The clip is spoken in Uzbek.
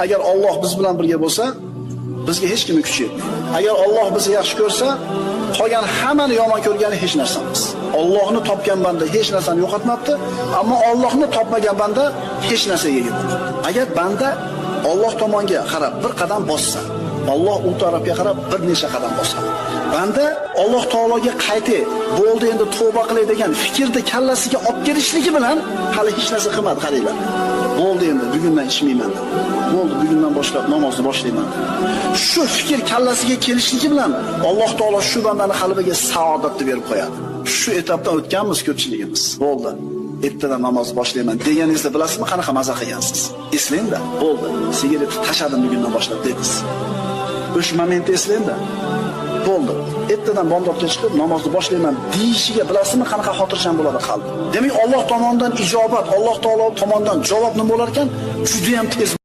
Agar Alloh biz bilan birga bo'lsa, bizga hech kimning kuchi yetmaydi. Agar Alloh bizni yaxshi ko'rsa, qolgan hammani yomon ko'rgani hech narsamiz. Allohni topgan banda hech narsani yo'qotmabdi, ammo Allohni topmagan banda hech narsaga ega bo'ladi. Agar banda Alloh tomonga qarab bir qadam bossa, Alloh u tarafga qarab bir necha qadam bossa. Banda Alloh taologa qaytay, bo'ldi endi tavba qilay degan fikrni kallasiga olib kelishligi bilan hali hech narsa qilmadi, qaranglar. Bo'ldi endi bugundan ichmayman. Bo'ldi bugundan boshlab namozni boshlayman. Shu fikr kallasiga kelishligi bilan Alloh taolo shu bandani qalbiga saodatni berib qo'yadi. Shu etapdan o'tganmiz ko'pchiligimiz. Bo'ldi. Ertadan namoz boshlayman deganingizni bilasizmi, qanaqa maza qilgansiz? Eslangda, bo'ldi. Sigaretni tashladim bugundan boshlab dedingiz. O'sha momentni eslangda. Bo'ldi. Ertadan bomdodga chiqib namozni boshlayman deyishiga bilasizmi, qanaqa xotirjam bo'ladi qalb. Demak, Alloh tomonidan ijobat, Alloh taolo tomonidan javob nima bo'lar ekan? Juda ham tez